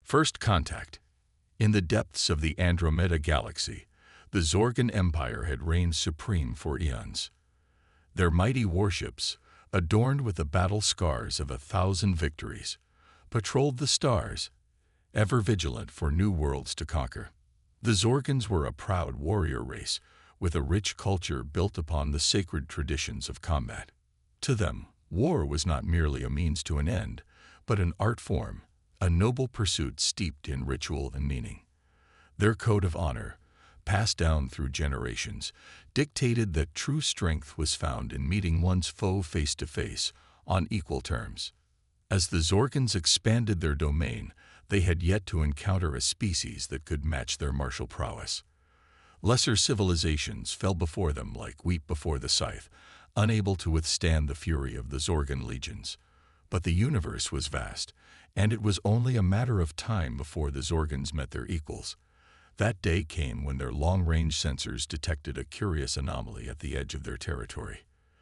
First contact. In the depths of the Andromeda Galaxy, the Zorgan Empire had reigned supreme for eons. Their mighty warships, adorned with the battle scars of 1,000 victories, patrolled the stars, ever vigilant for new worlds to conquer. The Zorgans were a proud warrior race, with a rich culture built upon the sacred traditions of combat. To them, war was not merely a means to an end, but an art form, a noble pursuit steeped in ritual and meaning. Their code of honor, passed down through generations, dictated that true strength was found in meeting one's foe face to face, on equal terms. As the Zorgans expanded their domain, they had yet to encounter a species that could match their martial prowess. Lesser civilizations fell before them like wheat before the scythe, unable to withstand the fury of the Zorgan legions. But the universe was vast, and it was only a matter of time before the Zorgans met their equals. That day came when their long-range sensors detected a curious anomaly at the edge of their territory.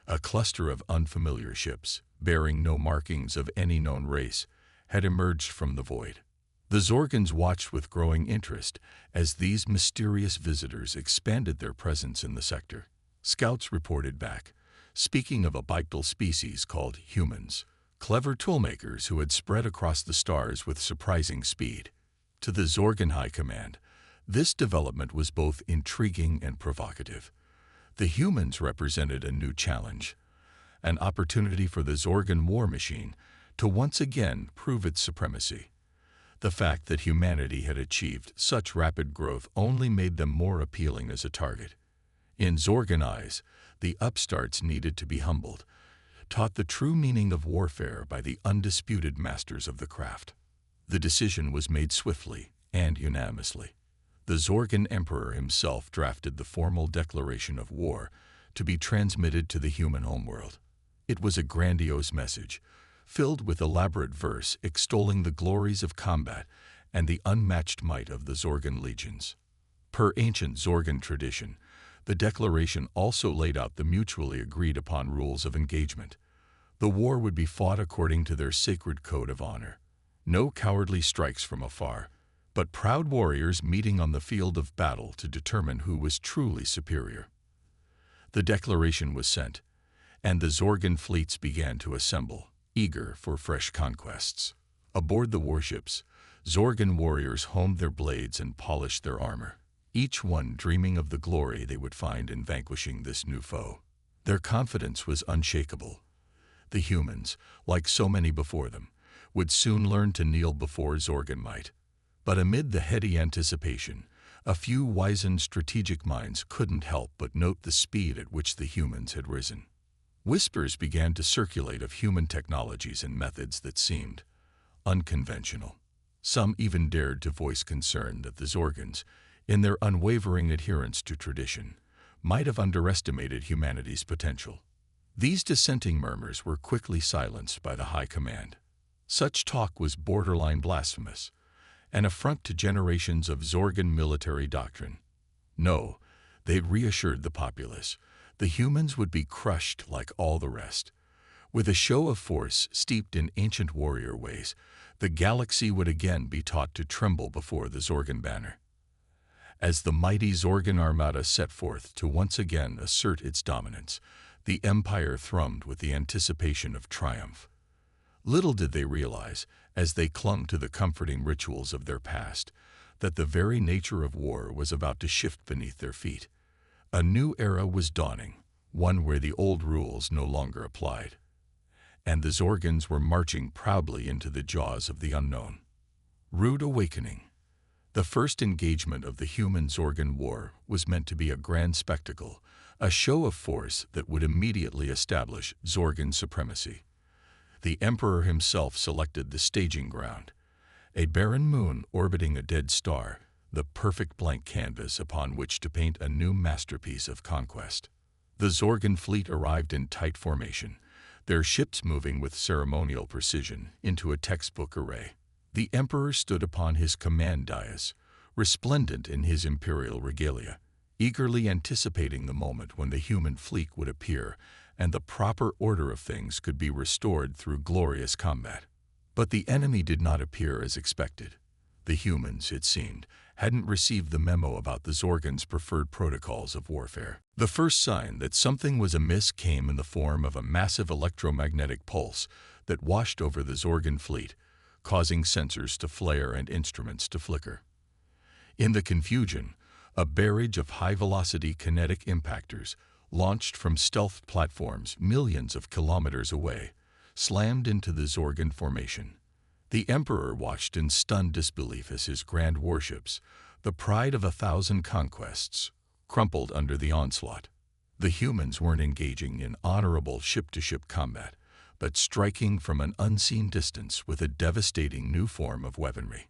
A cluster of unfamiliar ships, bearing no markings of any known race, had emerged from the void. The Zorgans watched with growing interest as these mysterious visitors expanded their presence in the sector. Scouts reported back, speaking of a bipedal species called humans, clever toolmakers who had spread across the stars with surprising speed. To the Zorgan High Command, this development was both intriguing and provocative. The humans represented a new challenge, an opportunity for the Zorgan war machine to once again prove its supremacy. The fact that humanity had achieved such rapid growth only made them more appealing as a target. In Zorgan eyes, the upstarts needed to be humbled, taught the true meaning of warfare by the undisputed masters of the craft. The decision was made swiftly and unanimously. The Zorgan Emperor himself drafted the formal declaration of war to be transmitted to the human homeworld. It was a grandiose message, filled with elaborate verse extolling the glories of combat and the unmatched might of the Zorgan legions. Per ancient Zorgan tradition, the declaration also laid out the mutually agreed upon rules of engagement. The war would be fought according to their sacred code of honor. No cowardly strikes from afar, but proud warriors meeting on the field of battle to determine who was truly superior. The declaration was sent, and the Zorgan fleets began to assemble, eager for fresh conquests. Aboard the warships, Zorgan warriors honed their blades and polished their armor, each one dreaming of the glory they would find in vanquishing this new foe. Their confidence was unshakable. The humans, like so many before them, would soon learn to kneel before Zorgan might. But amid the heady anticipation, a few wizened strategic minds couldn't help but note the speed at which the humans had risen. Whispers began to circulate of human technologies and methods that seemed unconventional. Some even dared to voice concern that the Zorgans, in their unwavering adherence to tradition, might have underestimated humanity's potential. These dissenting murmurs were quickly silenced by the High Command. Such talk was borderline blasphemous, an affront to generations of Zorgan military doctrine. No, they reassured the populace. The humans would be crushed like all the rest. With a show of force steeped in ancient warrior ways, the galaxy would again be taught to tremble before the Zorgan banner. As the mighty Zorgan armada set forth to once again assert its dominance, the Empire thrummed with the anticipation of triumph. Little did they realize, as they clung to the comforting rituals of their past, that the very nature of war was about to shift beneath their feet. A new era was dawning, one where the old rules no longer applied. And the Zorgans were marching proudly into the jaws of the unknown. Rude awakening. The first engagement of the human-Zorgan war was meant to be a grand spectacle, a show of force that would immediately establish Zorgan supremacy. The Emperor himself selected the staging ground, a barren moon orbiting a dead star, the perfect blank canvas upon which to paint a new masterpiece of conquest. The Zorgan fleet arrived in tight formation, their ships moving with ceremonial precision into a textbook array. The Emperor stood upon his command dais, resplendent in his imperial regalia, eagerly anticipating the moment when the human fleet would appear and the proper order of things could be restored through glorious combat. But the enemy did not appear as expected. The humans, it seemed, hadn't received the memo about the Zorgans' preferred protocols of warfare. The first sign that something was amiss came in the form of a massive electromagnetic pulse that washed over the Zorgan fleet, causing sensors to flare and instruments to flicker. In the confusion, a barrage of high-velocity kinetic impactors, launched from stealth platforms millions of kilometers away, slammed into the Zorgan formation. The Emperor watched in stunned disbelief as his grand warships, the pride of 1,000 conquests, crumpled under the onslaught. The humans weren't engaging in honorable ship-to-ship combat, but striking from an unseen distance with a devastating new form of weaponry.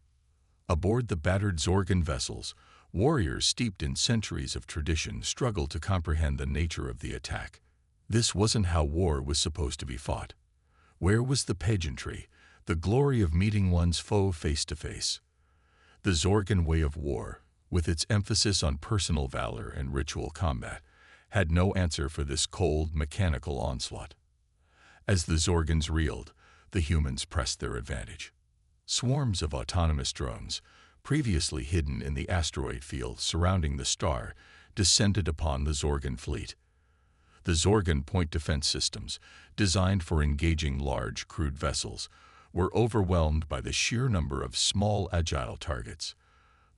Aboard the battered Zorgan vessels, warriors steeped in centuries of tradition struggled to comprehend the nature of the attack. This wasn't how war was supposed to be fought. Where was the pageantry, the glory of meeting one's foe face to face? The Zorgan way of war, with its emphasis on personal valor and ritual combat, had no answer for this cold, mechanical onslaught. As the Zorgans reeled, the humans pressed their advantage. Swarms of autonomous drones, previously hidden in the asteroid field surrounding the star, descended upon the Zorgan fleet. The Zorgan point defense systems, designed for engaging large, crude vessels, were overwhelmed by the sheer number of small, agile targets.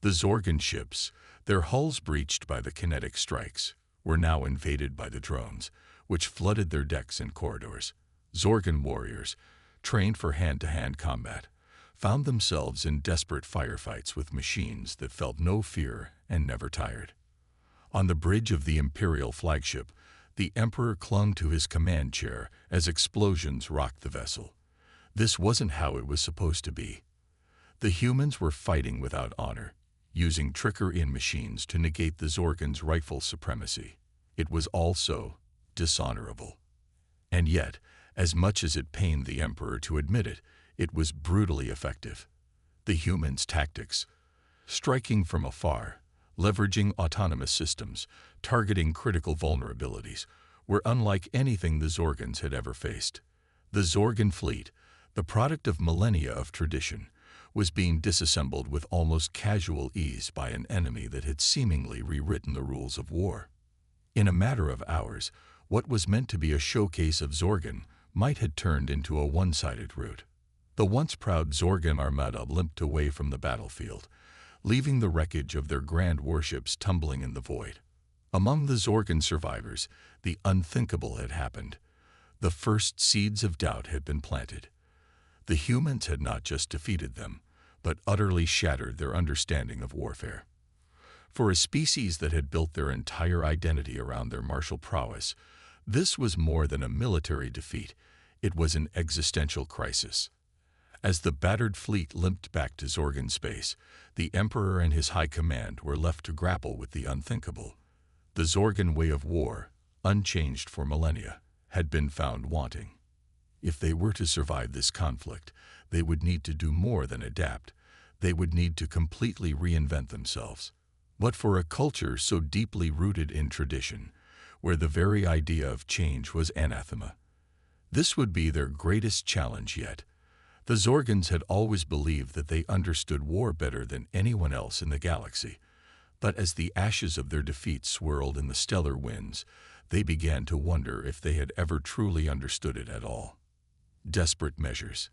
The Zorgan ships, their hulls breached by the kinetic strikes, were now invaded by the drones, which flooded their decks and corridors. Zorgan warriors, trained for hand-to-hand combat, found themselves in desperate firefights with machines that felt no fear and never tired. On the bridge of the Imperial flagship, the Emperor clung to his command chair as explosions rocked the vessel. This wasn't how it was supposed to be. The humans were fighting without honor, using trickery in machines to negate the Zorgans' rightful supremacy. It was also dishonorable. And yet, as much as it pained the Emperor to admit it, it was brutally effective. The humans' tactics, striking from afar, leveraging autonomous systems, targeting critical vulnerabilities, were unlike anything the Zorgans had ever faced. The Zorgan fleet, the product of millennia of tradition, was being disassembled with almost casual ease by an enemy that had seemingly rewritten the rules of war. In a matter of hours, what was meant to be a showcase of Zorgan might have turned into a one-sided rout. The once proud Zorgan armada limped away from the battlefield, leaving the wreckage of their grand warships tumbling in the void. Among the Zorgan survivors, the unthinkable had happened. The first seeds of doubt had been planted. The humans had not just defeated them, but utterly shattered their understanding of warfare. For a species that had built their entire identity around their martial prowess, this was more than a military defeat. It was an existential crisis. As the battered fleet limped back to Zorgan space, the Emperor and his high command were left to grapple with the unthinkable. The Zorgan way of war, unchanged for millennia, had been found wanting. If they were to survive this conflict, they would need to do more than adapt. They would need to completely reinvent themselves. But for a culture so deeply rooted in tradition, where the very idea of change was anathema, this would be their greatest challenge yet. The Zorgans had always believed that they understood war better than anyone else in the galaxy, but as the ashes of their defeat swirled in the stellar winds, they began to wonder if they had ever truly understood it at all. Desperate measures.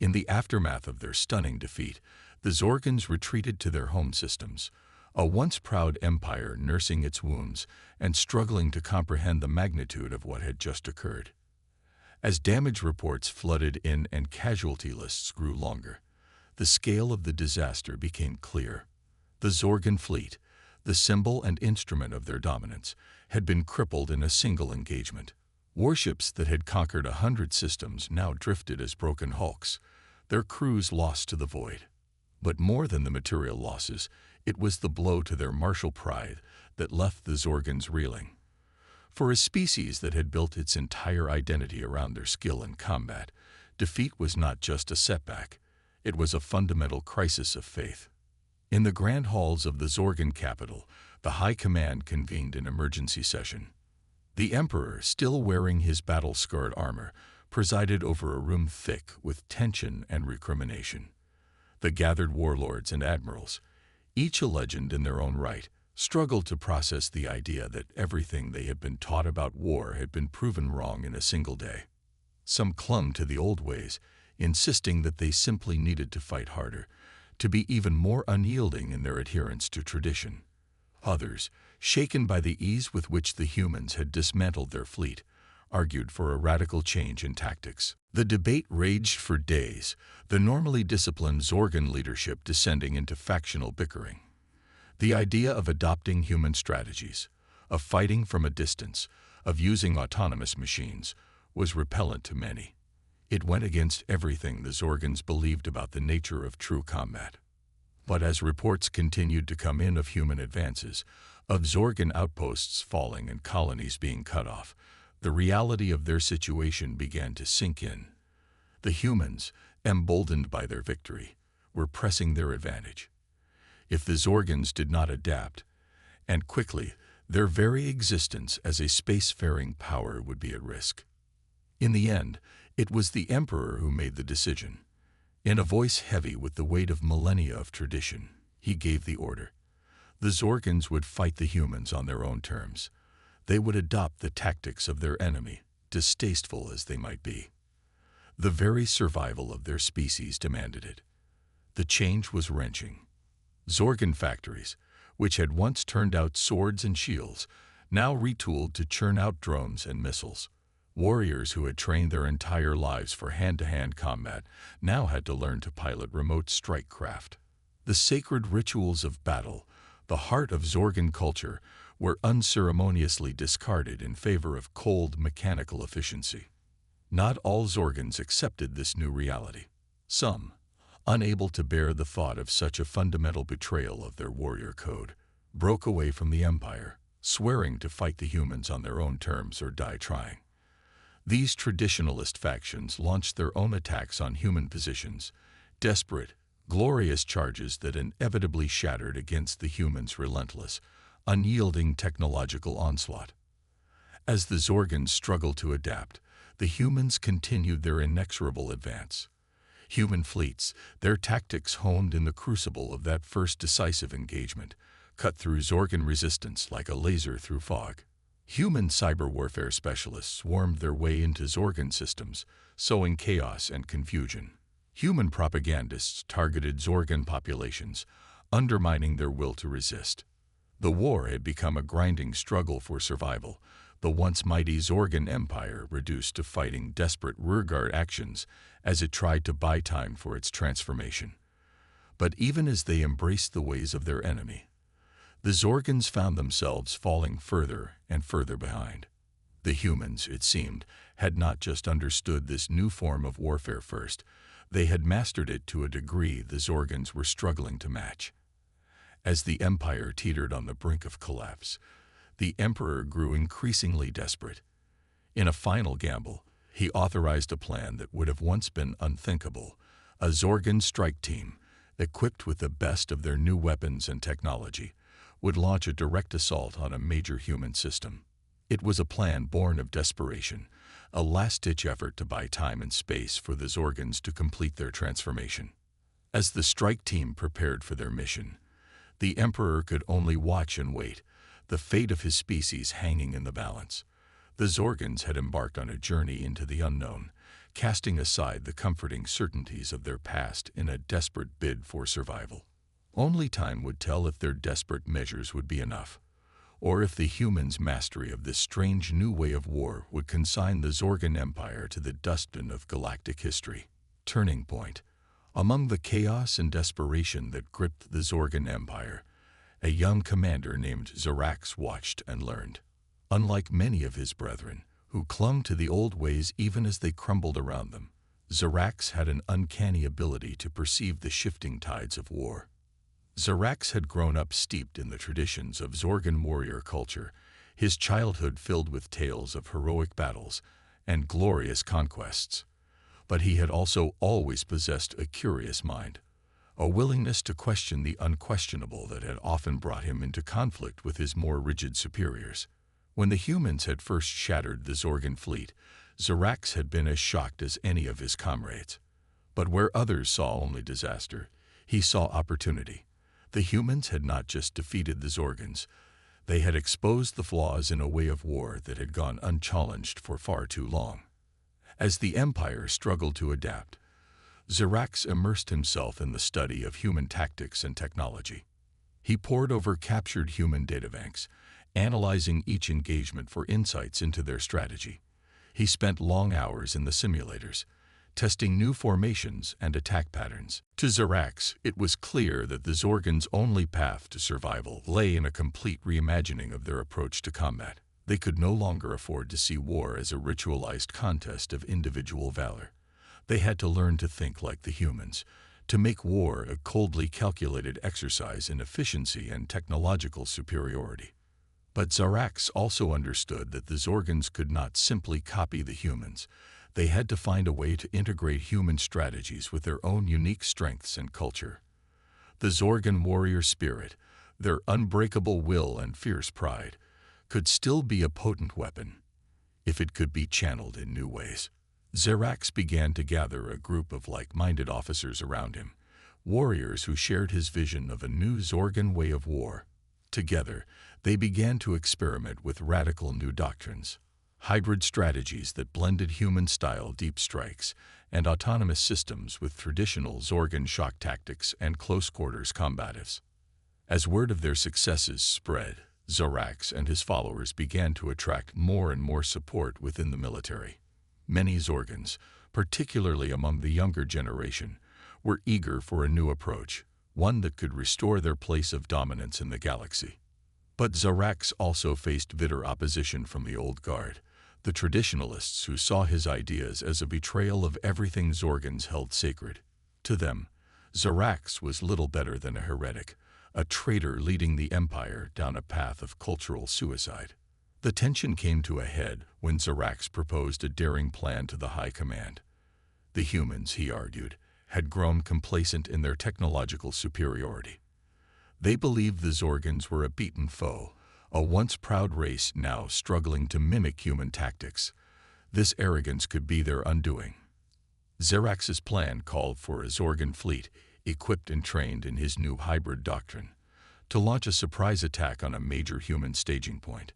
In the aftermath of their stunning defeat, the Zorgans retreated to their home systems, a once proud empire nursing its wounds and struggling to comprehend the magnitude of what had just occurred. As damage reports flooded in and casualty lists grew longer, the scale of the disaster became clear. The Zorgan fleet, the symbol and instrument of their dominance, had been crippled in a single engagement. Warships that had conquered 100 systems now drifted as broken hulks, their crews lost to the void. But more than the material losses, it was the blow to their martial pride that left the Zorgans reeling. For a species that had built its entire identity around their skill in combat, defeat was not just a setback, it was a fundamental crisis of faith. In the grand halls of the Zorgan capital, the High Command convened an emergency session. The Emperor, still wearing his battle-scarred armor, presided over a room thick with tension and recrimination. The gathered warlords and admirals, each a legend in their own right, struggled to process the idea that everything they had been taught about war had been proven wrong in a single day. Some clung to the old ways, insisting that they simply needed to fight harder, to be even more unyielding in their adherence to tradition. Others, shaken by the ease with which the humans had dismantled their fleet, argued for a radical change in tactics. The debate raged for days, the normally disciplined Zorgan leadership descending into factional bickering. The idea of adopting human strategies, of fighting from a distance, of using autonomous machines, was repellent to many. It went against everything the Zorgans believed about the nature of true combat. But as reports continued to come in of human advances, of Zorgan outposts falling and colonies being cut off, the reality of their situation began to sink in. The humans, emboldened by their victory, were pressing their advantage. If the Zorgans did not adapt, and quickly, their very existence as a spacefaring power would be at risk. In the end, it was the Emperor who made the decision. In a voice heavy with the weight of millennia of tradition, he gave the order. The Zorgans would fight the humans on their own terms. They would adopt the tactics of their enemy, distasteful as they might be. The very survival of their species demanded it. The change was wrenching. Zorgan factories, which had once turned out swords and shields, now retooled to churn out drones and missiles. Warriors who had trained their entire lives for hand-to-hand combat now had to learn to pilot remote strike craft. The sacred rituals of battle, the heart of Zorgan culture, were unceremoniously discarded in favor of cold, mechanical efficiency. Not all Zorgans accepted this new reality. Some, unable to bear the thought of such a fundamental betrayal of their warrior code, broke away from the Empire, swearing to fight the humans on their own terms or die trying. These traditionalist factions launched their own attacks on human positions, desperate, glorious charges that inevitably shattered against the humans' relentless, unyielding technological onslaught. As the Zorgans struggled to adapt, the humans continued their inexorable advance. Human fleets, their tactics honed in the crucible of that first decisive engagement, cut through Zorgan resistance like a laser through fog. Human cyber warfare specialists swarmed their way into Zorgan systems, sowing chaos and confusion. Human propagandists targeted Zorgan populations, undermining their will to resist. The war had become a grinding struggle for survival, the once mighty Zorgan Empire reduced to fighting desperate rearguard actions as it tried to buy time for its transformation. But even as they embraced the ways of their enemy, the Zorgans found themselves falling further and further behind. The humans, it seemed, had not just understood this new form of warfare first, they had mastered it to a degree the Zorgans were struggling to match. As the Empire teetered on the brink of collapse, the Emperor grew increasingly desperate. In a final gamble, he authorized a plan that would have once been unthinkable: a Zorgan strike team, equipped with the best of their new weapons and technology, would launch a direct assault on a major human system. It was a plan born of desperation, a last-ditch effort to buy time and space for the Zorgans to complete their transformation. As the strike team prepared for their mission, the Emperor could only watch and wait, the fate of his species hanging in the balance. The Zorgans had embarked on a journey into the unknown, casting aside the comforting certainties of their past in a desperate bid for survival. Only time would tell if their desperate measures would be enough, or if the humans' mastery of this strange new way of war would consign the Zorgan Empire to the dustbin of galactic history. Turning point. Among the chaos and desperation that gripped the Zorgan Empire, a young commander named Zirax watched and learned. Unlike many of his brethren, who clung to the old ways even as they crumbled around them, Zirax had an uncanny ability to perceive the shifting tides of war. Zirax had grown up steeped in the traditions of Zorgan warrior culture, his childhood filled with tales of heroic battles and glorious conquests. But he had also always possessed a curious mind, a willingness to question the unquestionable that had often brought him into conflict with his more rigid superiors. When the humans had first shattered the Zorgan fleet, Zirax had been as shocked as any of his comrades. But where others saw only disaster, He saw opportunity. The humans had not just defeated the Zorgans, they had exposed the flaws in a way of war that had gone unchallenged for far too long. As the Empire struggled to adapt, Zirax immersed himself in the study of human tactics and technology. He pored over captured human databanks, analyzing each engagement for insights into their strategy. He spent long hours in the simulators, testing new formations and attack patterns. To Zirax, it was clear that the Zorgans' only path to survival lay in a complete reimagining of their approach to combat. They could no longer afford to see war as a ritualized contest of individual valor. They had to learn to think like the humans, to make war a coldly calculated exercise in efficiency and technological superiority. But Zirax also understood that the Zorgans could not simply copy the humans. They had to find a way to integrate human strategies with their own unique strengths and culture. The Zorgan warrior spirit, their unbreakable will and fierce pride, could still be a potent weapon if it could be channeled in new ways. Zirax began to gather a group of like-minded officers around him, warriors who shared his vision of a new Zorgan way of war. Together, they began to experiment with radical new doctrines, hybrid strategies that blended human-style deep strikes and autonomous systems with traditional Zorgan shock tactics and close-quarters combatives. As word of their successes spread, Zirax and his followers began to attract more and more support within the military. Many Zorgans, particularly among the younger generation, were eager for a new approach, one that could restore their place of dominance in the galaxy. But Zirax also faced bitter opposition from the old guard, the traditionalists who saw his ideas as a betrayal of everything Zorgans held sacred. To them, Zirax was little better than a heretic, a traitor leading the Empire down a path of cultural suicide. The tension came to a head when Zirax proposed a daring plan to the High Command. The humans, he argued, had grown complacent in their technological superiority. They believed the Zorgans were a beaten foe, a once proud race now struggling to mimic human tactics. This arrogance could be their undoing. Zirax's plan called for a Zorgan fleet, equipped and trained in his new hybrid doctrine, to launch a surprise attack on a major human staging point.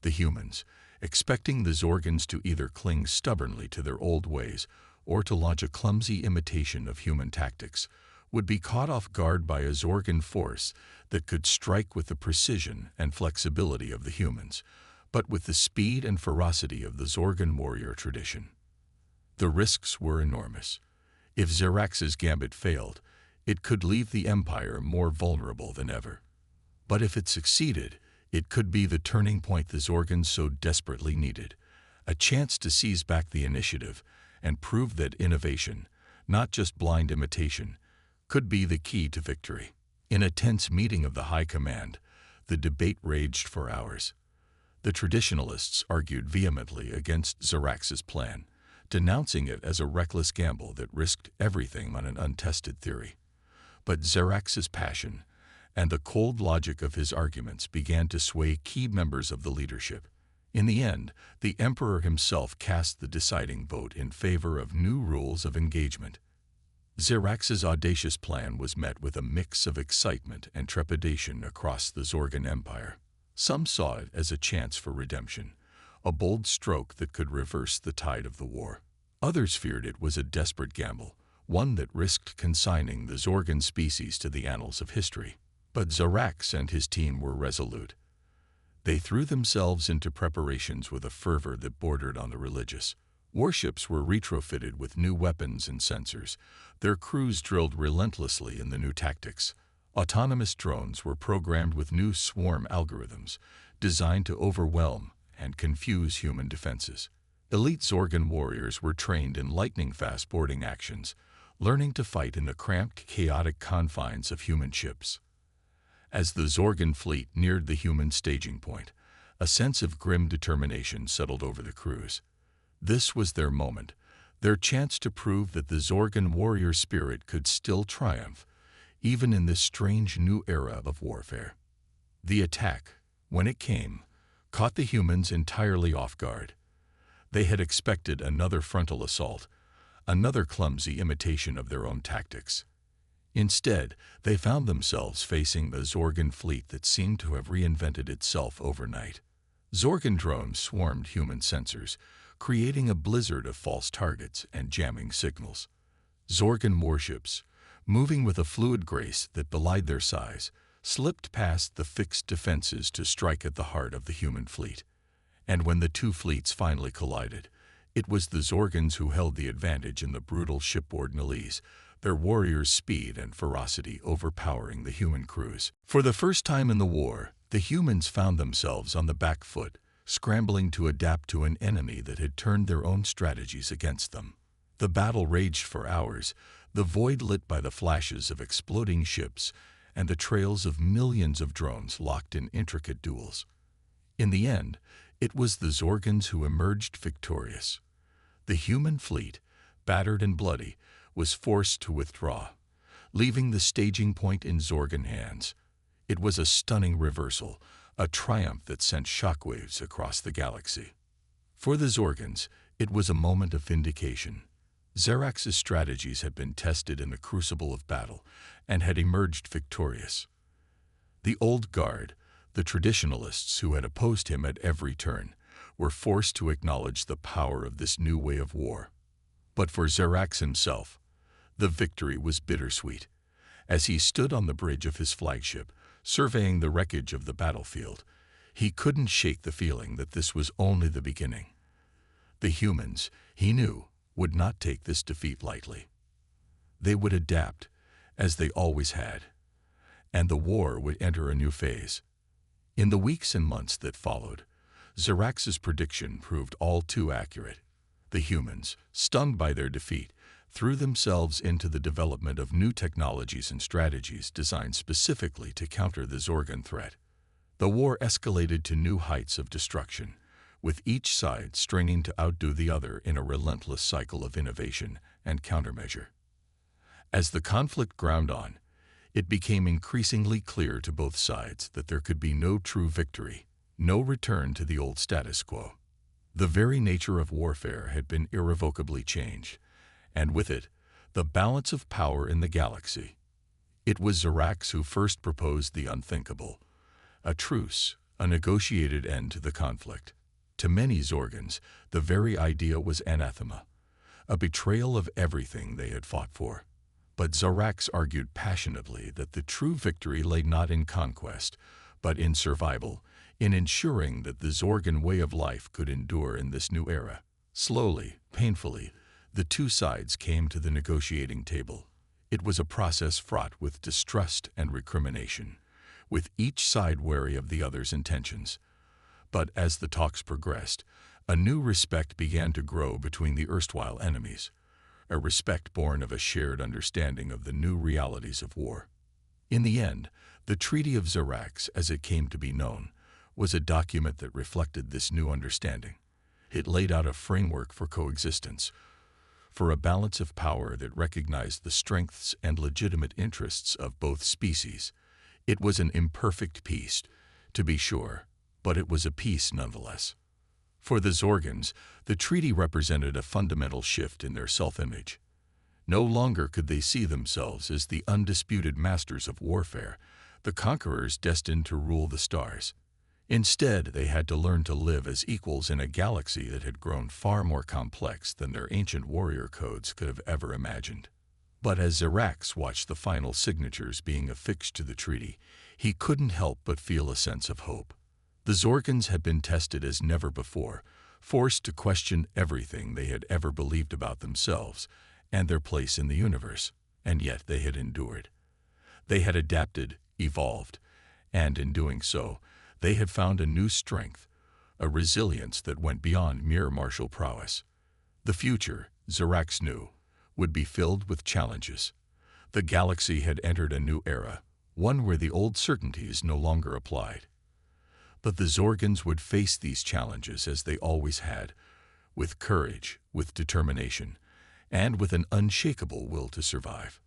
The humans, expecting the Zorgans to either cling stubbornly to their old ways or to launch a clumsy imitation of human tactics, would be caught off guard by a Zorgan force that could strike with the precision and flexibility of the humans, but with the speed and ferocity of the Zorgan warrior tradition. The risks were enormous. If Zirax's gambit failed, it could leave the Empire more vulnerable than ever. But if it succeeded, it could be the turning point the Zorgans so desperately needed, a chance to seize back the initiative and prove that innovation, not just blind imitation, could be the key to victory. In a tense meeting of the High Command, the debate raged for hours. The traditionalists argued vehemently against Zirax's plan, denouncing it as a reckless gamble that risked everything on an untested theory. But Zirax's passion and the cold logic of his arguments began to sway key members of the leadership. In the end, the Emperor himself cast the deciding vote in favor of new rules of engagement. Zirax's audacious plan was met with a mix of excitement and trepidation across the Zorgan Empire. Some saw it as a chance for redemption, a bold stroke that could reverse the tide of the war. Others feared it was a desperate gamble, one that risked consigning the Zorgan species to the annals of history. But Zirax and his team were resolute. They threw themselves into preparations with a fervor that bordered on the religious. Warships were retrofitted with new weapons and sensors. Their crews drilled relentlessly in the new tactics. Autonomous drones were programmed with new swarm algorithms, designed to overwhelm and confuse human defenses. Elite Zorgan warriors were trained in lightning-fast boarding actions, learning to fight in the cramped, chaotic confines of human ships. As the Zorgan fleet neared the human staging point, a sense of grim determination settled over the crews. This was their moment, their chance to prove that the Zorgan warrior spirit could still triumph, even in this strange new era of warfare. The attack, when it came, caught the humans entirely off guard. They had expected another frontal assault, another clumsy imitation of their own tactics. Instead, they found themselves facing the Zorgan fleet that seemed to have reinvented itself overnight. Zorgan drones swarmed human sensors, creating a blizzard of false targets and jamming signals. Zorgan warships, moving with a fluid grace that belied their size, slipped past the fixed defenses to strike at the heart of the human fleet. And when the two fleets finally collided, it was the Zorgans who held the advantage in the brutal shipboard melee, their warriors' speed and ferocity overpowering the human crews. For the first time in the war, the humans found themselves on the back foot, scrambling to adapt to an enemy that had turned their own strategies against them. The battle raged for hours, the void lit by the flashes of exploding ships and the trails of millions of drones locked in intricate duels. In the end, it was the Zorgans who emerged victorious. The human fleet, battered and bloody, was forced to withdraw, leaving the staging point in Zorgan hands. It was a stunning reversal, a triumph that sent shockwaves across the galaxy. For the Zorgans, it was a moment of vindication. Zerax's strategies had been tested in the crucible of battle and had emerged victorious. The old guard, the traditionalists who had opposed him at every turn, were forced to acknowledge the power of this new way of war. But for Zerax himself, the victory was bittersweet. As he stood on the bridge of his flagship, surveying the wreckage of the battlefield, he couldn't shake the feeling that this was only the beginning. The humans, he knew, would not take this defeat lightly. They would adapt, as they always had, and the war would enter a new phase. In the weeks and months that followed, Zerax's prediction proved all too accurate. The humans, stunned by their defeat, threw themselves into the development of new technologies and strategies designed specifically to counter the Zorgan threat. The war escalated to new heights of destruction, with each side straining to outdo the other in a relentless cycle of innovation and countermeasure. As the conflict ground on, it became increasingly clear to both sides that there could be no true victory, no return to the old status quo. The very nature of warfare had been irrevocably changed, and with it, the balance of power in the galaxy. It was Zerax who first proposed the unthinkable, a truce, a negotiated end to the conflict. To many Zorgans, the very idea was anathema, a betrayal of everything they had fought for. But Zerax argued passionately that the true victory lay not in conquest, but in survival, in ensuring that the Zorgan way of life could endure in this new era. Slowly, painfully, the two sides came to the negotiating table. It was a process fraught with distrust and recrimination, with each side wary of the other's intentions. But as the talks progressed, a new respect began to grow between the erstwhile enemies, a respect born of a shared understanding of the new realities of war. In the end, the Treaty of Zerax, as it came to be known, was a document that reflected this new understanding. It laid out a framework for coexistence, for a balance of power that recognized the strengths and legitimate interests of both species. It was an imperfect peace, to be sure, but it was a peace nonetheless. For the Zorgans, the treaty represented a fundamental shift in their self-image. No longer could they see themselves as the undisputed masters of warfare, the conquerors destined to rule the stars. Instead, they had to learn to live as equals in a galaxy that had grown far more complex than their ancient warrior codes could have ever imagined. But as Zerax watched the final signatures being affixed to the treaty, he couldn't help but feel a sense of hope. The Zorgans had been tested as never before, forced to question everything they had ever believed about themselves and their place in the universe, and yet they had endured. They had adapted, evolved, and in doing so, they had found a new strength, a resilience that went beyond mere martial prowess. The future, Zerax knew, would be filled with challenges. The galaxy had entered a new era, one where the old certainties no longer applied. But the Zorgans would face these challenges as they always had, with courage, with determination, and with an unshakable will to survive.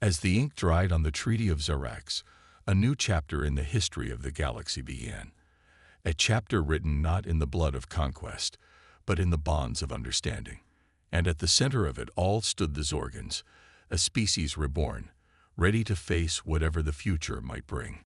As the ink dried on the Treaty of Zerax, a new chapter in the history of the galaxy began. A chapter written not in the blood of conquest, but in the bonds of understanding. And at the center of it all stood the Zorgans, a species reborn, ready to face whatever the future might bring.